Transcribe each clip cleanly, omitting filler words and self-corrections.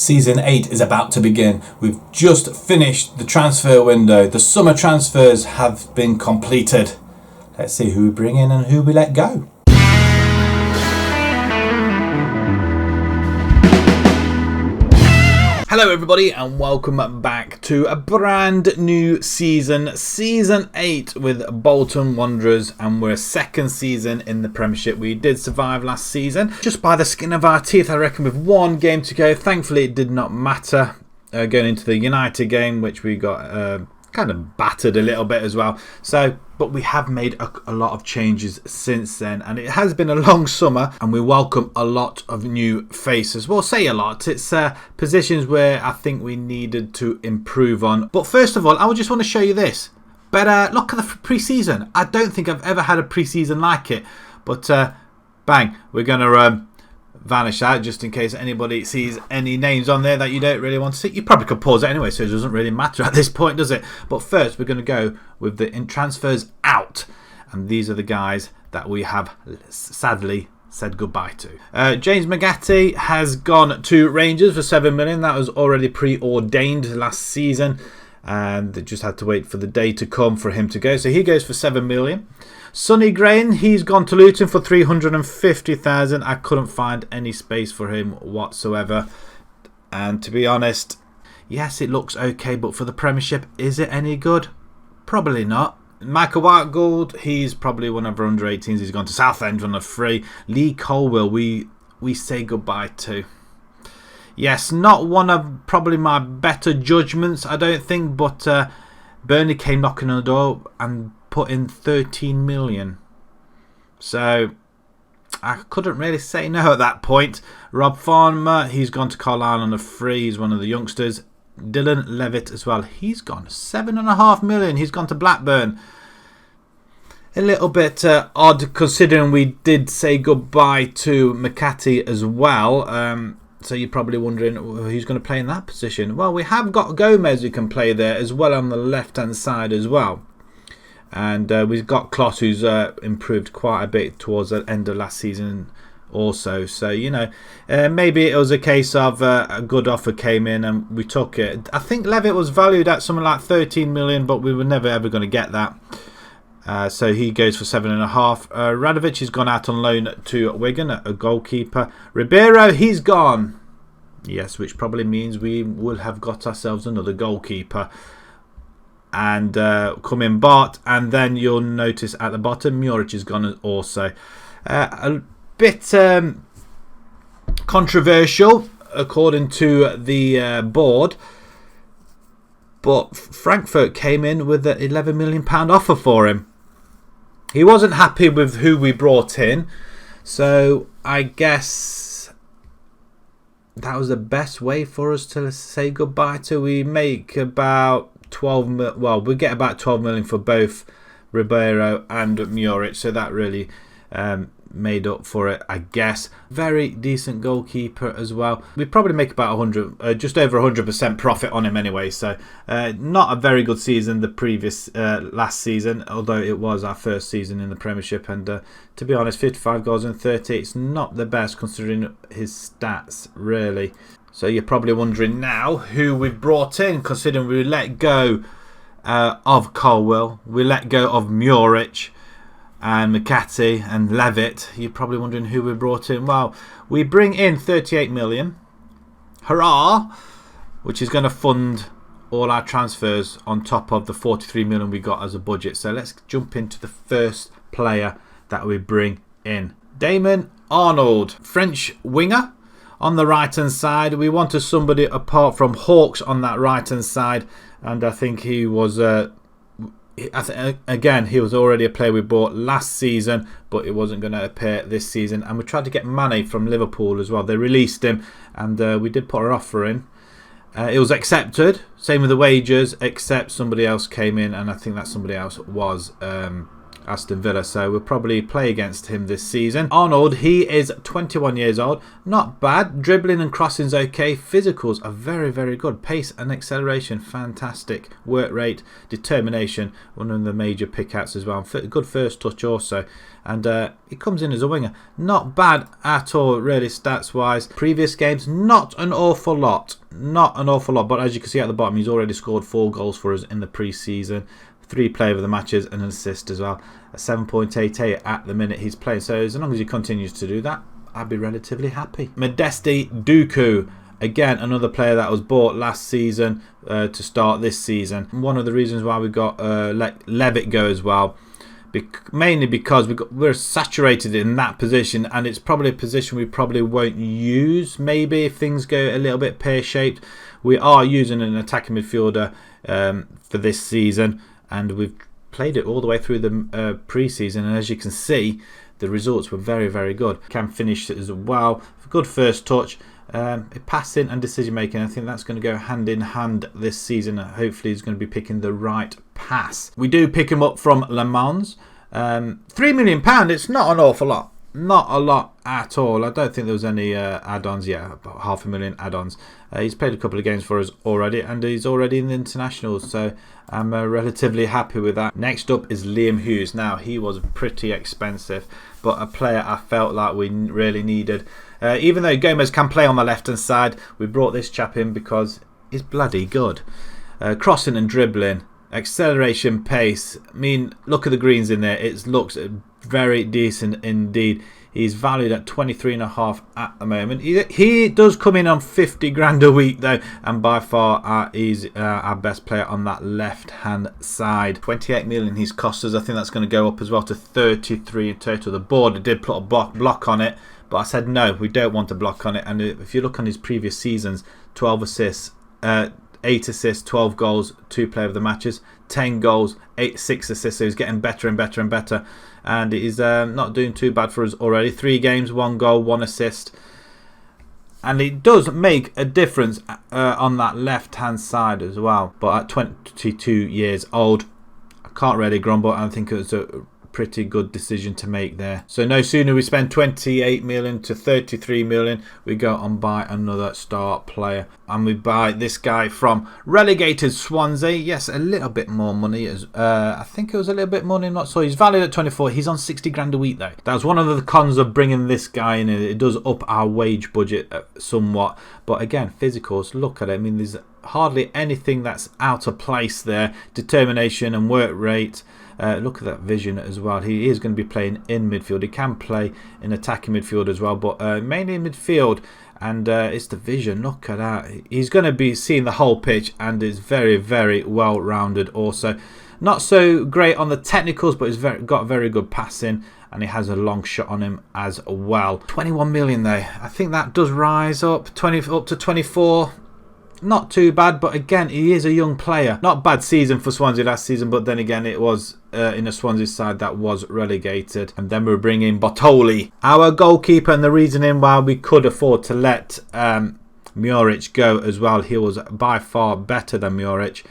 Season 8 is about to begin. We've just finished the transfer window. The summer transfers have been completed. Let's see who we bring in and who we let go. Hello everybody and welcome back to a brand new season, Season 8 with Bolton Wanderers, and we're second season in the Premiership. We did survive last season, just by the skin of our teeth I reckon, with one game to go. Thankfully it did not matter going into the United game, which we got kind of battered a little bit as well. But we have made a lot of changes since then, and it has been a long summer, and we welcome a lot of new faces. Well, say a lot. It's positions where I think we needed to improve on. But first of all, I just want to show you this. But look at the pre-season. I don't think I've ever had a pre-season like it. But bang, we're going to vanish out just in case anybody sees any names on there that you don't really want to see. You probably could pause it anyway, so it doesn't really matter at this point, does it? But first we're going to go with the transfers out, and these are the guys that we have sadly said goodbye to. James McGatty has gone to Rangers for 7 million. That was already preordained last season, and they just had to wait for the day to come for him to go, so he goes for 7 million. Sonny Grain, he's gone to Luton for 350,000. I couldn't find any space for him whatsoever. And to be honest, yes, it looks okay, but for the Premiership, is it any good? Probably not. Michael Whitegold, he's probably one of our under 18s. He's gone to Southend on a free. Lee Colwell, we say goodbye to. Yes, not one of probably my better judgments, I don't think, but Burnley came knocking on the door and put in 13 million. So I couldn't really say no at that point. Rob Farmer, he's gone to Carlisle on a free. He's one of the youngsters. Dylan Levitt as well. He's gone 7.5 million. He's gone to Blackburn. A little bit odd considering we did say goodbye to McCarthy as well. So you're probably wondering who's going to play in that position. Well, we have got Gomez who can play there as well on the left hand side as well. And we've got Kloss, who's improved quite a bit towards the end of last season also. So, you know, maybe it was a case of a good offer came in and we took it. I think Levitt was valued at something like 13 million, but we were never ever going to get that. So he goes for 7.5. Radovic has gone out on loan to Wigan, a goalkeeper. Ribeiro, he's gone. Yes, which probably means we will have got ourselves another goalkeeper. And come in Bart, and then you'll notice at the bottom Muric has gone also. A bit controversial according to the board, but Frankfurt came in with an £11 million offer for him. He wasn't happy with who we brought in, so I guess that was the best way for us to say goodbye to. We make about 12 well, we get about 12 million for both Ribeiro and Muric, so that really made up for it, I guess. Very decent goalkeeper as well. We probably make about 100, just over 100% profit on him anyway. So not a very good season the previous last season, although it was our first season in the Premiership. And to be honest, 55 goals and 30, it's not the best considering his stats really. So you're probably wondering now who we've brought in, considering we let go of Colwell, we let go of Muric and McCarthy and Levitt. You're probably wondering who we brought in. Well, we bring in 38 million. Hurrah! Which is going to fund all our transfers on top of the 43 million we got as a budget. So let's jump into the first player that we bring in. Damon Arnold, French winger. On the right hand side, we wanted somebody apart from Hawks on that right hand side, and I think he was again, he was already a player we bought last season, but it wasn't going to appear this season. And we tried to get Mane from Liverpool as well. They released him, and we did put our offer in. It was accepted. Same with the wages, except somebody else came in, and I think that somebody else was Aston Villa, so we'll probably play against him this season. Arnold, he is 21 years old, not bad, dribbling and crossing's okay, physicals are very, very good, pace and acceleration fantastic, work rate, determination, one of the major pickouts as well, good first touch also, and he comes in as a winger, not bad at all really stats wise. Previous games, not an awful lot, but as you can see at the bottom, he's already scored 4 goals for us in the pre-season, 3 player of the matches and an assist as well. A 7.88 at the minute he's playing. So as long as he continues to do that, I'd be relatively happy. Modeste Duku, again another player that was bought last season to start this season. One of the reasons why we got let Levitt go as well, mainly because we're saturated in that position, and it's probably a position we probably won't use. Maybe if things go a little bit pear-shaped, we are using an attacking midfielder for this season. And we've played it all the way through the pre-season, and as you can see, the results were very, very good. Can finish as well. Good first touch, passing and decision making. I think that's going to go hand in hand this season. Hopefully, he's going to be picking the right pass. We do pick him up from Le Mans. £3 million. It's not an awful lot. Not a lot at all. I don't think there was any add-ons. Yeah, about £500,000 add-ons. He's played a couple of games for us already, and he's already in the internationals, so I'm relatively happy with that. Next up is Liam Hughes. Now, he was pretty expensive, but a player I felt like we really needed. Even though Gomez can play on the left-hand side, we brought this chap in because he's bloody good. Crossing and dribbling, acceleration, pace. I mean, look at the greens in there. It looks very decent indeed. He's valued at 23.5 at the moment. He does come in on 50 grand a week though, and by far he's our best player on that left hand side. 28 million he's cost us. I think that's going to go up as well to 33 in total. The board did put a block on it, but I said no, we don't want a block on it. And if you look on his previous seasons, 12 assists, 8 assists, 12 goals, 2 player of the matches, 10 goals, 6 assists. So he's getting better and better and better. And he's not doing too bad for us already. 3 games, 1 goal, 1 assist. And it does make a difference on that left-hand side as well. But at 22 years old, I can't really grumble. I think it was a pretty good decision to make there. So no sooner we spend 28 million to 33 million, we go and buy another star player, and we buy this guy from relegated Swansea. Yes, a little bit more money, as I think it was a little bit more than not. So he's valued at 24. He's on 60 grand a week though. That's one of the cons of bringing this guy in. It does up our wage budget somewhat, but again, physicals, look at it. I mean, there's hardly anything that's out of place there. Determination and work rate. Look at that vision as well. He is going to be playing in midfield. He can play in attacking midfield as well, but mainly in midfield. And it's the vision. Look at that. He's going to be seeing the whole pitch, and is very, very well rounded also. Not so great on the technicals, but he's got very good passing, and he has a long shot on him as well. 21 million though. I think that does rise up up to 24. Not too bad, but again, he is a young player. Not bad season for Swansea last season, but then again, it was in a Swansea side that was relegated. And then we're bringing Bottoli, our goalkeeper, and the reasoning why we could afford to let Muric go as well. He was by far better than Muric.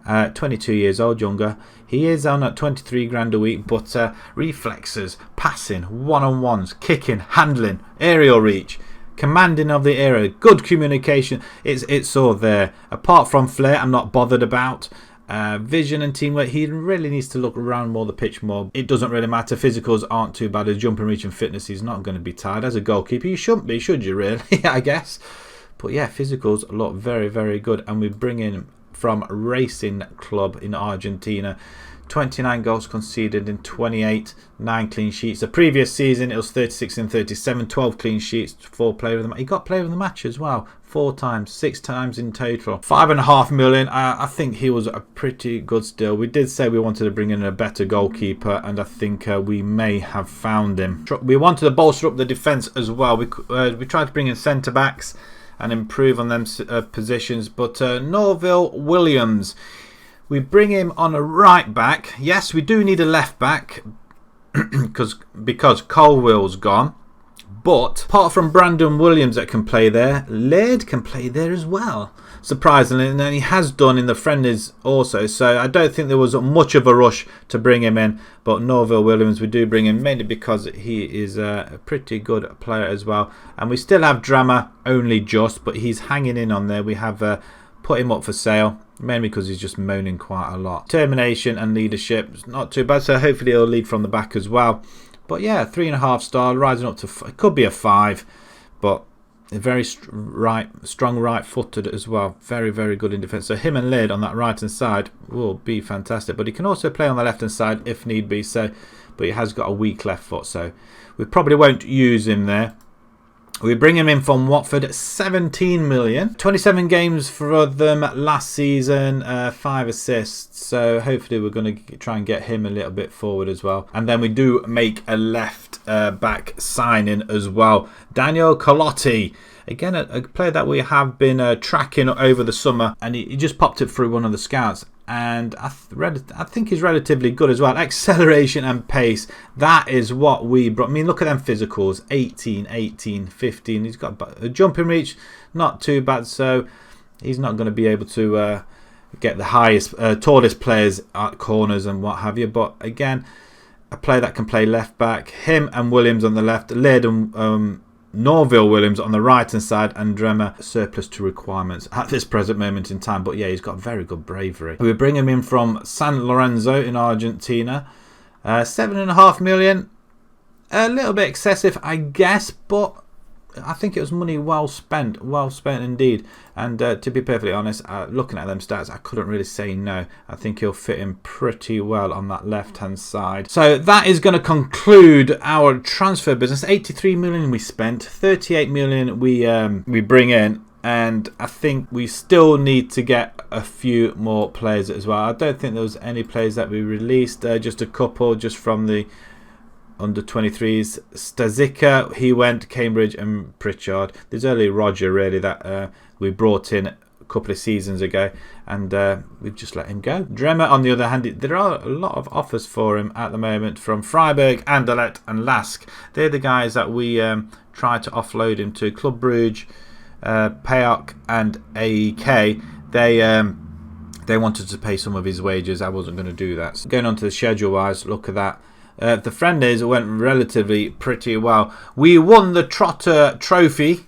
22 years old, younger. He is on at 23 grand a week, but reflexes, passing, one-on-ones, kicking, handling, aerial reach, commanding of the area, good communication, it's all there. Apart from flair, I'm not bothered about. Vision and teamwork, he really needs to look around more the pitch more. It doesn't really matter. Physicals aren't too bad. His jump and reach and fitness, he's not going to be tired. As a goalkeeper, you shouldn't be, should you really? I guess. But yeah, physicals look very, very good. And we bring in from Racing Club in Argentina. 29 goals conceded in 28, 9 clean sheets. The previous season it was 36 and 37, 12 clean sheets, 4 player of the match. He got player of the match as well, 4 times, 6 times in total. 5.5 million. I think he was a pretty good still. We did say we wanted to bring in a better goalkeeper, and I think we may have found him. We wanted to bolster up the defence as well. We tried to bring in centre backs and improve on them positions, but Norville Williams, we bring him on a right back. Yes, we do need a left back because Colwell's gone. But apart from Brandon Williams that can play there, Laird can play there as well, surprisingly, and he has done in the friendlies also. So I don't think there was much of a rush to bring him in. But Norville Williams, we do bring him mainly because he is a pretty good player as well. And we still have Drama only just, but he's hanging in on there. We have put him up for sale, mainly because he's just moaning quite a lot. Determination and leadership, not too bad. So hopefully he'll lead from the back as well. But yeah, 3.5 star, rising up to, it could be a 5, but a very strong right-footed as well. Very, very good in defence. So him and Laird on that right-hand side will be fantastic. But he can also play on the left-hand side if need be. So, but he has got a weak left foot, so we probably won't use him there. We bring him in from Watford, 17 million. 27 games for them last season, 5 assists. So hopefully we're going to try and get him a little bit forward as well. And then we do make a left back signing as well. Daniel Colotti. Again, a player that we have been tracking over the summer. And he just popped it through one of the scouts. And I think he's relatively good as well. Acceleration and pace, that is what we brought. I mean, look at them physicals, 18, 18, 15. He's got a jumping reach, not too bad. So he's not going to be able to get the highest, tallest players at corners and what have you. But again, a player that can play left back. Him and Williams on the left, Laird and Norville Williams on the right hand side, and Drema surplus to requirements at this present moment in time. But yeah, he's got very good bravery. We bring him in from San Lorenzo in Argentina. 7.5 million. A little bit excessive, I guess, but I think it was money well spent indeed. And to be perfectly honest, looking at them stats, I couldn't really say no. I think he'll fit in pretty well on that left hand side. So that is going to conclude our transfer business. 83 million we spent, 38 million we bring in, and I think we still need to get a few more players as well. I don't think there was any players that we released, just a couple just from the under 23s. Stazica, he went, Cambridge, and Pritchard. There's only Roger really that we brought in a couple of seasons ago, and we've just let him go. Drema, on the other hand, there are a lot of offers for him at the moment from Freiburg, Anderlecht, and Lask. They're the guys that we tried to offload him to. Club Brugge, PAOK, and AEK. They wanted to pay some of his wages. I wasn't going to do that. So going on to the schedule-wise, look at that. The friendlies went relatively pretty well. We won the Trotter Trophy,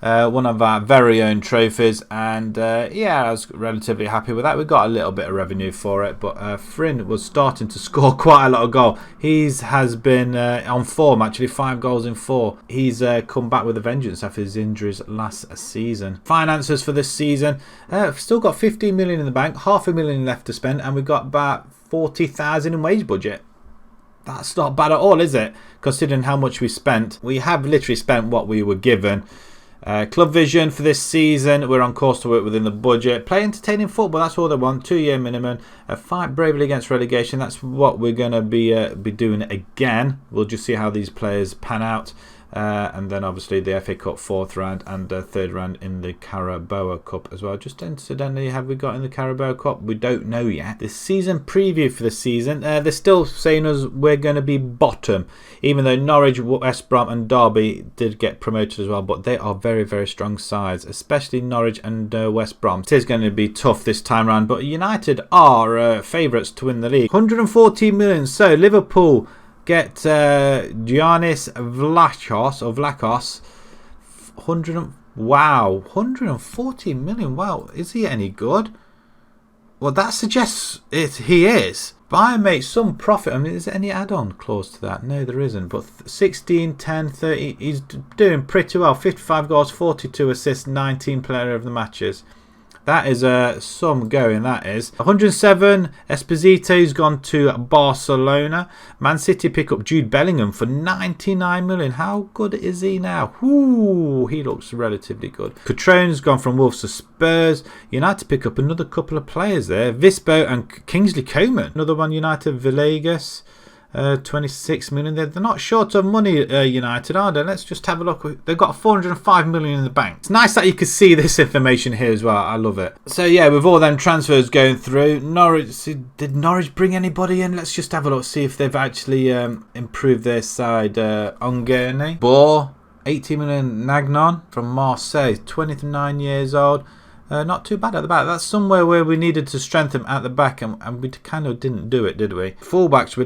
one of our very own trophies, and yeah, I was relatively happy with that. We got a little bit of revenue for it, but Fryn was starting to score quite a lot of goals. He has been on form, actually, 5 goals in 4. He's come back with a vengeance after his injuries last season. Finances for this season, still got 15 million in the bank, $500,000 left to spend, and we've got about 40,000 in wage budget. That's not bad at all, is it? Considering how much we spent. We have literally spent what we were given. Club vision for this season. We're on course to work within the budget. Play entertaining football. That's all they want. 2-year minimum. Fight bravely against relegation. That's what we're going to be doing again. We'll just see how these players pan out. And then obviously the FA Cup 4th round and 3rd round in the Carabao Cup as well. Just incidentally, have we got in the Carabao Cup? We don't know yet. The season preview for the season, they're still saying us we're going to be bottom, even though Norwich, West Brom and Derby did get promoted as well, but they are very, very strong sides, especially Norwich and West Brom. It is going to be tough this time round, but United are favourites to win the league. 114 million, so Liverpool get Giannis Vlachos, 140 million. Wow, is he any good? Well, that suggests he is. Bayern makes some profit. I mean, is there any add-on clause to that? No, there isn't. But 16, 10, 30, he's doing pretty well. 55 goals, 42 assists, 19 player of the matches. That is some going, that is. 107, Esposito's gone to Barcelona. Man City pick up Jude Bellingham for 99 million. How good is he now? Ooh, he looks relatively good. Cotrone's gone from Wolves to Spurs. United pick up another couple of players there. Vispo and Kingsley Coman. Another one, United, Villegas. 26 million. They're not short of money, United, are they? Let's just have a look. They've got 405 million in the bank. It's nice that you can see this information here as well. I love it. So yeah, with all them transfers going through, did Norwich bring anybody in? Let's just have a look, see if they've actually improved their side. Ongene, Bohr, 80 million. Nagnon from Marseille, 29 years old. Not too bad at the back. That's somewhere where we needed to strengthen at the back, and we kind of didn't do it, did we? Fullbacks,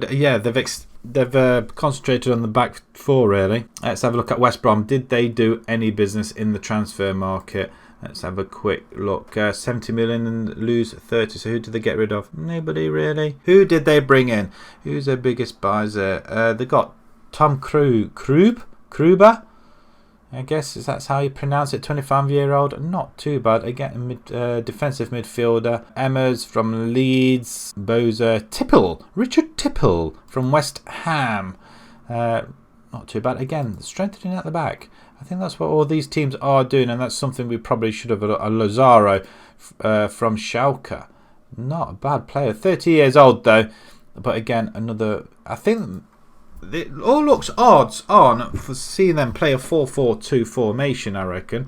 they've concentrated on the back four, really. Let's have a look at West Brom. Did they do any business in the transfer market? Let's have a quick look. 70 million and lose 30. So who did they get rid of? Nobody, really. Who did they bring in? Who's their biggest buys there? They got Tom Kruber. I guess that's how you pronounce it. 25-year-old, not too bad. Again, defensive midfielder. Emmers from Leeds. Boza. Richard Tipple from West Ham. Not too bad. Again, strengthening at the back. I think that's what all these teams are doing, and that's something we probably should have. A Lazaro from Schalke. Not a bad player. 30 years old, though. But again, another... I think... It all looks odds on for seeing them play a 4-4-2 formation, I reckon.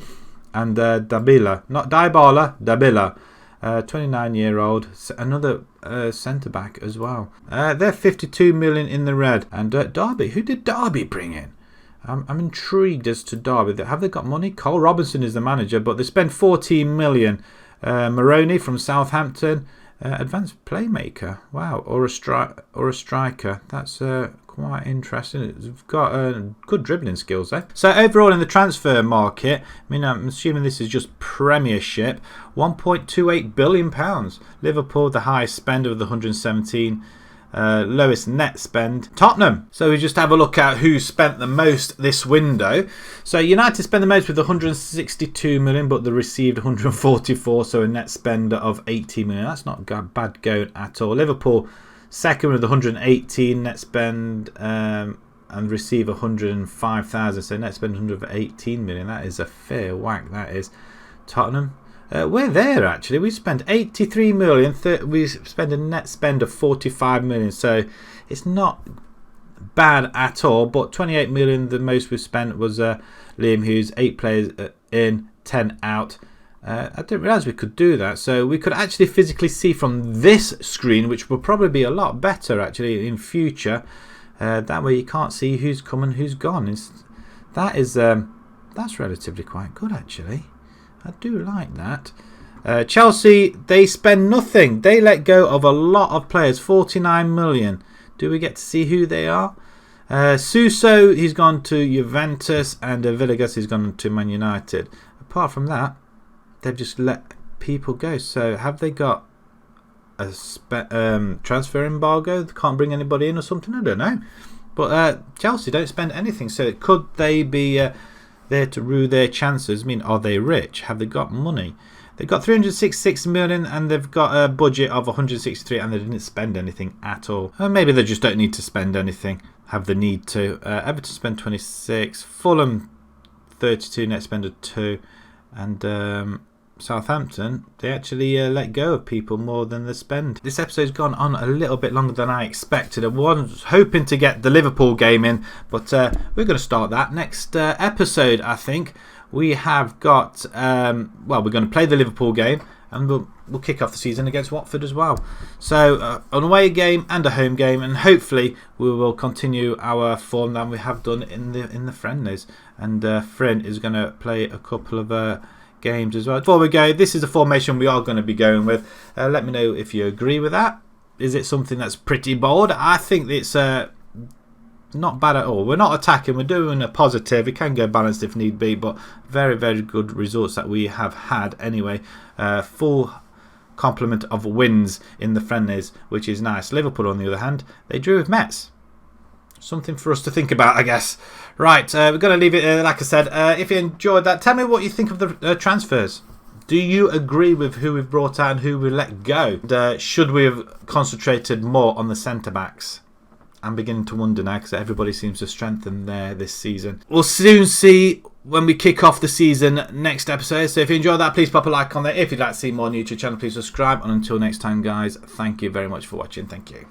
And Dabila, not Dybala, Dabila, 29-year-old, another centre-back as well. They're 52 million in the red. And Derby, who did Derby bring in? I'm intrigued as to Derby. Have they got money? Cole Robinson is the manager, but they spent 14 million. Maroney from Southampton, advanced playmaker. Wow, or a striker. That's quite interesting. It's got good dribbling skills there. So overall in the transfer market, I mean, I'm assuming this is just Premiership, £1.28 billion. Liverpool, the highest spend of the 117. Lowest net spend, Tottenham. So we just have a look at who spent the most this window. So United spent the most with 162 million, but they received 144, so a net spend of 80 million. That's not bad going at all. Liverpool second with 118 net spend and receive 105,000, so net spend 118 million. That is a fair whack, that is. Tottenham, we're there actually. We spent 83 million. We spent a net spend of 45 million, so it's not bad at all. But 28 million, the most we spent was Liam Hughes. 8 players in, 10 out. I didn't realise we could do that. So we could actually physically see from this screen, which will probably be a lot better actually in future. That way you can't see who's come and who's gone. That's relatively quite good actually. I do like that. Chelsea, they spend nothing. They let go of a lot of players. 49 million. Do we get to see who they are? Suso, he's gone to Juventus, and Villegas, he's gone to Man United. Apart from that, they've just let people go. So have they got a transfer embargo? They can't bring anybody in or something? I don't know. But Chelsea don't spend anything. So could they be there to rue their chances? I mean, are they rich? Have they got money? They've got 366 million and they've got a budget of 163, and they didn't spend anything at all. Or maybe they just don't need to spend anything. Have the need to. Everton spend 26. Fulham 32, net spend of 2. And Southampton, they actually let go of people more than they spend. This episode's gone on a little bit longer than I expected. I was hoping to get the Liverpool game in, but we're going to start that next episode, I think. We have got, we're going to play the Liverpool game, and we'll kick off the season against Watford as well. So an away game and a home game, and hopefully we will continue our form that we have done in the friendlies. And Frin is going to play a couple of games as well. Before we go, this is the formation we are going to be going with. Let me know if you agree with that. Is it something that's pretty bold? I think it's not bad at all. We're not attacking, we're doing a positive. It can go balanced if need be, but very, very good results that we have had anyway. Full complement of wins in the friendlies, which is nice. Liverpool, on the other hand, they drew with Metz. Something for us to think about, I guess. Right, we're going to leave it there, like I said. If you enjoyed that, tell me what you think of the transfers. Do you agree with who we've brought out and who we let go? And, should we have concentrated more on the centre-backs? I'm beginning to wonder now, because everybody seems to strengthen there this season. We'll soon see when we kick off the season next episode. So if you enjoyed that, please pop a like on there. If you'd like to see more on the YouTube channel, please subscribe. And until next time, guys, thank you very much for watching. Thank you.